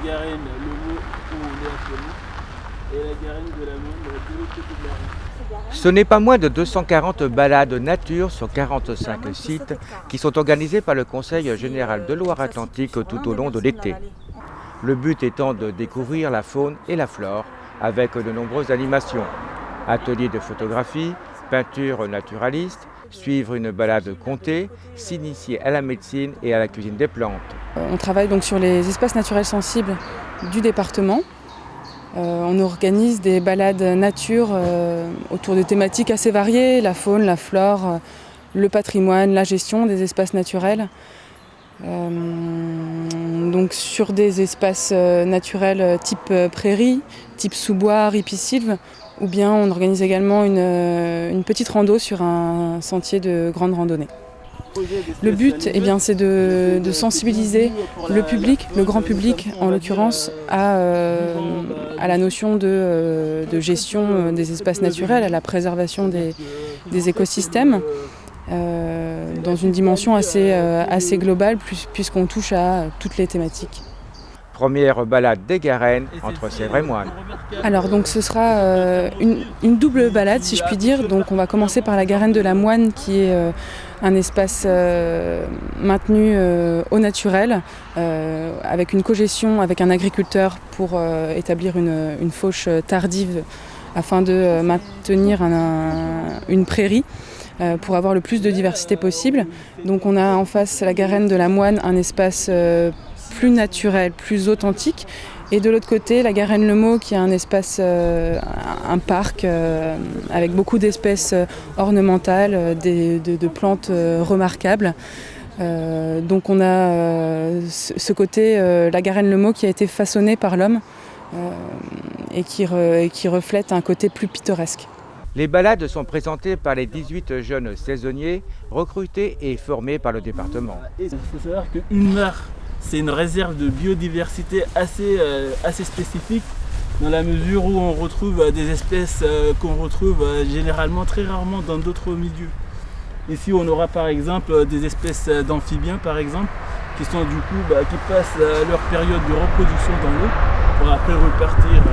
Garenne, le mot où on est actuellement, et la Garenne de la Moine de l'autre côté de la rue. Ce n'est pas moins de 240 balades nature sur 45 sites qui sont organisés par le Conseil général de Loire-Atlantique tout au long de l'été. Le but étant de découvrir la faune et la flore avec de nombreuses animations. Ateliers de photographie, peinture naturaliste, suivre une balade contée, s'initier à la médecine et à la cuisine des plantes. On travaille donc sur les espaces naturels sensibles du département. On organise des balades nature autour de thématiques assez variées, la faune, la flore, le patrimoine, la gestion des espaces naturels. Donc sur des espaces naturels type prairie, type sous-bois, ripisylve, ou bien on organise également une petite rando sur un sentier de grande randonnée. Le but, c'est de sensibiliser le public, le grand public en l'occurrence, à la notion de gestion des espaces naturels, à la préservation des écosystèmes, dans une dimension assez globale puisqu'on touche à toutes les thématiques. Première balade des Garennes entre Sèvres et Moine. Alors donc ce sera une double balade si je puis dire. Donc on va commencer par la Garenne de la Moine qui est un espace maintenu au naturel avec une cogestion avec un agriculteur pour établir une fauche tardive afin de maintenir une prairie pour avoir le plus de diversité possible. Donc on a en face la Garenne de la Moine, un espace plus naturel, plus authentique. Et de l'autre côté, la Garenne Le Maux, qui est un espace, un parc avec beaucoup d'espèces ornementales, de plantes remarquables. Donc on a ce côté, la Garenne Le Maux, qui a été façonnée par l'homme et qui reflète un côté plus pittoresque. Les balades sont présentées par les 18 jeunes saisonniers recrutés et formés par le département. Il faut savoir qu'une mare, c'est une réserve de biodiversité assez spécifique dans la mesure où on retrouve des espèces qu'on retrouve généralement très rarement dans d'autres milieux. Ici on aura par exemple des espèces d'amphibiens par exemple qui sont du coup qui passent leur période de reproduction dans l'eau pour après repartir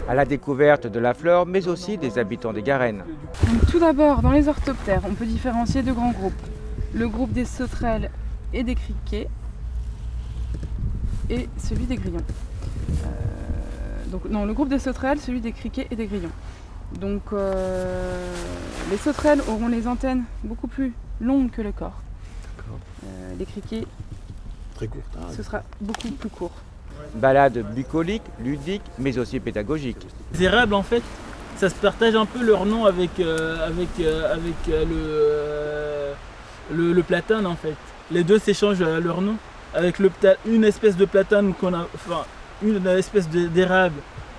à la découverte de la flore mais aussi des habitants des Garennes. Donc, tout d'abord dans les orthoptères on peut différencier deux grands groupes. Le groupe des sauterelles et des criquets et celui des grillons. Le groupe des sauterelles, celui des criquets et des grillons. Donc les sauterelles auront les antennes beaucoup plus longues que le corps. Les criquets, très court. Ce sera beaucoup plus court. Balade bucolique, ludique, mais aussi pédagogique. Les érables en fait, ça se partage un peu leur nom avec le platane en fait. Les deux s'échangent leur nom. Avec une espèce de platane une espèce d'érable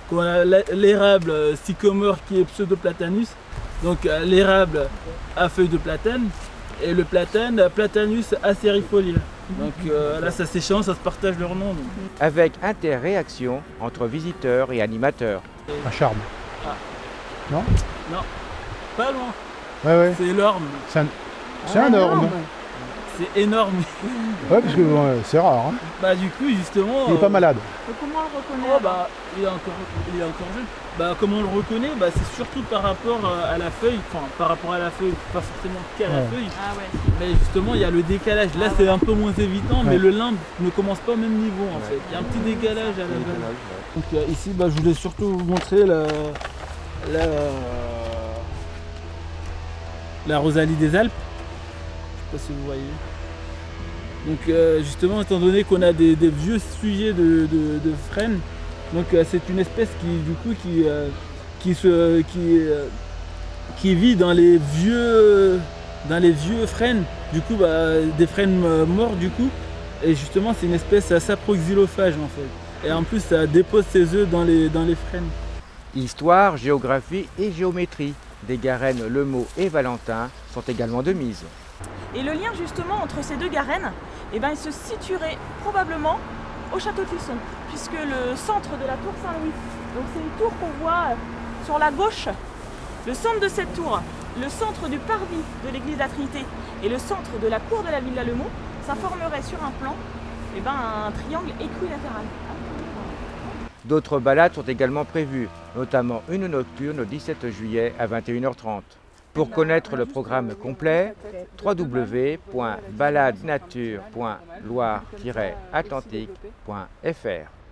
qu'on a l'érable sycomore qui est Pseudoplatanus. Donc l'érable à feuilles de platane et le platane Platanus acerifolia. Donc là ça s'échange, ça se partage leur nom. Donc. Avec interréaction entre visiteurs et animateurs. Un charme. Ah. Non? Non, pas loin. Ouais. C'est énorme. C'est un orme. C'est énorme. Ouais, parce que c'est rare. Hein. Du coup, justement. Il n'est pas malade. Comment on le reconnaît il est encore jeune. Comment on le reconnaît c'est surtout par rapport à la feuille. Enfin, par rapport à la feuille, pas forcément qu'à la feuille. Ah ouais. Mais justement, il y a le décalage. Là, c'est un peu moins évident, mais le limbe ne commence pas au même niveau en fait. Il y a un petit décalage à la base. Donc ici, je voulais surtout vous montrer la Rosalie des Alpes. Je sais pas si vous voyez. Donc justement étant donné qu'on a des vieux sujets de frênes, donc c'est une espèce qui vit dans les vieux frênes, du coup des frênes morts du coup, et justement c'est une espèce saproxylophage en fait. Et en plus ça dépose ses œufs dans les frênes. Histoire, géographie et géométrie des Garennes Le Maux et Valentin sont également de mise. Et le lien justement entre ces deux Garennes, il se situerait probablement au château de Clisson, puisque le centre de la tour Saint-Louis, donc c'est une tour qu'on voit sur la gauche, le centre de cette tour, le centre du parvis de l'église de la Trinité et le centre de la cour de la Villa Le Maux, ça formerait sur un plan un triangle équilatéral. D'autres balades sont également prévues, notamment une nocturne le 17 juillet à 21h30. Pour connaître le programme complet, www.baladenature.loire-atlantique.fr